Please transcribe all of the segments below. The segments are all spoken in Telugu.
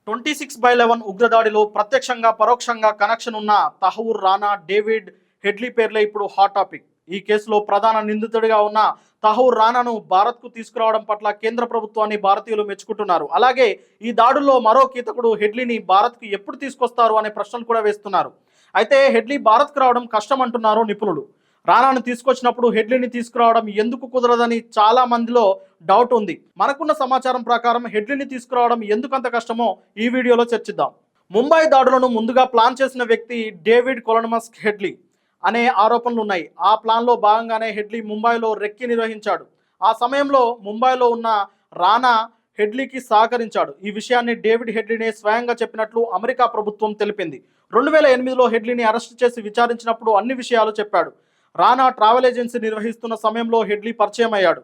26/11 ఉగ్రదాడిలో ప్రత్యక్షంగా పరోక్షంగా కనెక్షన్ ఉన్న తహూర్ రానా, డేవిడ్ హెడ్లీ పేర్లే ఇప్పుడు హాట్ టాపిక్. ఈ కేసులో ప్రధాన నిందితుడిగా ఉన్న తహూర్ రానాను భారత్కు తీసుకురావడం పట్ల కేంద్ర ప్రభుత్వాన్ని భారతీయులు మెచ్చుకుంటున్నారు. అలాగే ఈ దాడుల్లో మరో కీతకుడు హెడ్లీని భారత్కు ఎప్పుడు తీసుకొస్తారు అనే ప్రశ్నలు కూడా వేస్తున్నారు. అయితే హెడ్లీ భారత్కు రావడం కష్టం అంటున్నారు నిపుణులు. రానాను తీసుకొచ్చినప్పుడు హెడ్లీని తీసుకురావడం ఎందుకు కుదరదని చాలా మందిలో డౌట్ ఉంది. మనకున్న సమాచారం ప్రకారం హెడ్లీని తీసుకురావడం ఎందుకు అంత కష్టమో ఈ వీడియోలో చర్చిద్దాం. ముంబై దాడులను ముందుగా ప్లాన్ చేసిన వ్యక్తి డేవిడ్ కొలనమస్ హెడ్లీ అనే ఆరోపణలు ఉన్నాయి. ఆ ప్లాన్లో భాగంగానే హెడ్లీ ముంబైలో రెక్కి నిర్వహించాడు. ఆ సమయంలో ముంబైలో ఉన్న రానా హెడ్లీకి సహకరించాడు. ఈ విషయాన్ని డేవిడ్ హెడ్లీనే స్వయంగా చెప్పినట్లు అమెరికా ప్రభుత్వం తెలిపింది. 2008లో హెడ్లీని అరెస్టు చేసి విచారించినప్పుడు అన్ని విషయాలు చెప్పాడు. రానా ట్రావెల్ ఏజెన్సీ నిర్వహిస్తున్న సమయంలో హెడ్లీ పరిచయం అయ్యాడు.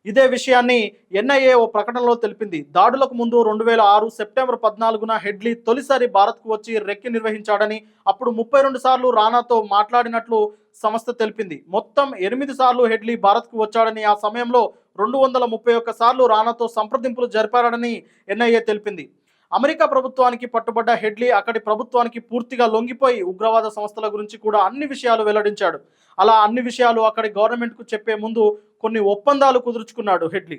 ఇదే విషయాన్ని ఎన్ఐఏ ఓ ప్రకటనలో తెలిపింది. దాడులకు ముందు 2006 సెప్టెంబర్ 14న హెడ్లీ తొలిసారి భారత్కు వచ్చి రెక్కి నిర్వహించాడని, అప్పుడు 32 సార్లు రానాతో మాట్లాడినట్లు సంస్థ తెలిపింది. మొత్తం 8 సార్లు హెడ్లీ భారత్కు వచ్చాడని, ఆ సమయంలో 231 సార్లు రానాతో సంప్రదింపులు జరిపాడని ఎన్ఐఏ తెలిపింది. అమెరికా ప్రభుత్వానికి పట్టుబడ్డ హెడ్లీ అక్కడి ప్రభుత్వానికి పూర్తిగా లొంగిపోయి ఉగ్రవాద సంస్థల గురించి కూడా అన్ని విషయాలు వెల్లడించాడు. అలా అన్ని విషయాలు అక్కడి గవర్నమెంట్కు చెప్పే ముందు కొన్ని ఒప్పందాలు కుదుర్చుకున్నాడు హెడ్లీ.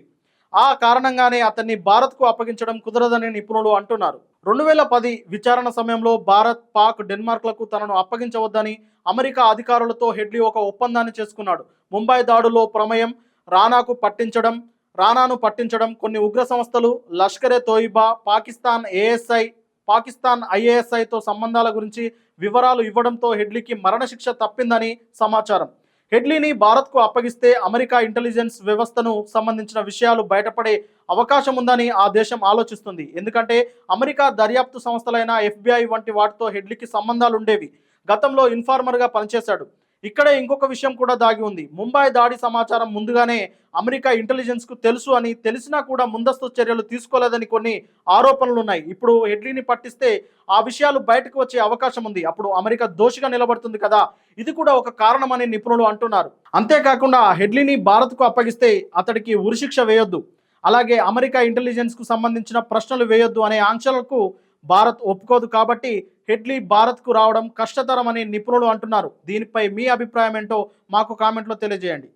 ఆ కారణంగానే అతన్ని భారత్కు అప్పగించడం కుదరదని నిపుణులు అంటున్నారు. 2010 విచారణ సమయంలో భారత్, పాక్, డెన్మార్క్లకు తనను అప్పగించవద్దని అమెరికా అధికారులతో హెడ్లీ ఒక ఒప్పందాన్ని చేసుకున్నాడు. ముంబై దాడులో ప్రమేయం రానాను పట్టించడం, కొన్ని ఉగ్ర సంస్థలు, లష్కరే తోయిబా, పాకిస్తాన్ ఐఏఎస్ఐతో సంబంధాల గురించి వివరాలు ఇవ్వడంతో హెడ్లీకి మరణశిక్ష తప్పిందని సమాచారం. హెడ్లీని భారత్కు అప్పగిస్తే అమెరికా ఇంటెలిజెన్స్ వ్యవస్థను సంబంధించిన విషయాలు బయటపడే అవకాశం ఉందని ఆ దేశం ఆలోచిస్తుంది. ఎందుకంటే అమెరికా దర్యాప్తు సంస్థలైన FBI వంటి వాటితో హెడ్లీకి సంబంధాలు ఉండేవి. గతంలో ఇన్ఫార్మర్గా పనిచేశాడు. ఇక్కడే ఇంకొక విషయం కూడా దాగి ఉంది. ముంబై దాడి సమాచారం ముందుగానే అమెరికా ఇంటెలిజెన్స్కు తెలుసు అని తెలిసినా కూడా ముందస్తు చర్యలు తీసుకోలేదని కొన్ని ఆరోపణలు ఉన్నాయి. ఇప్పుడు హెడ్లీని పట్టిస్తే ఆ విషయాలు బయటకు వచ్చే అవకాశం ఉంది. అప్పుడు అమెరికా దోషిగా నిలబడుతుంది కదా. ఇది కూడా ఒక కారణమని నిపుణులు అంటున్నారు. అంతేకాకుండా హెడ్లీని భారత్కు అప్పగిస్తే అతడికి ఉరిశిక్ష వేయొద్దు, అలాగే అమెరికా ఇంటెలిజెన్స్కు సంబంధించిన ప్రశ్నలు వేయొద్దు అనే ఆంక్షలకు భారత్ ఒప్పుకోదు. కాబట్టి హెడ్లీ భారత్కు రావడం కష్టతరమని నిపుణులు అంటున్నారు. దీనిపై మీ అభిప్రాయం ఏంటో మాకు కామెంట్లో తెలియజేయండి.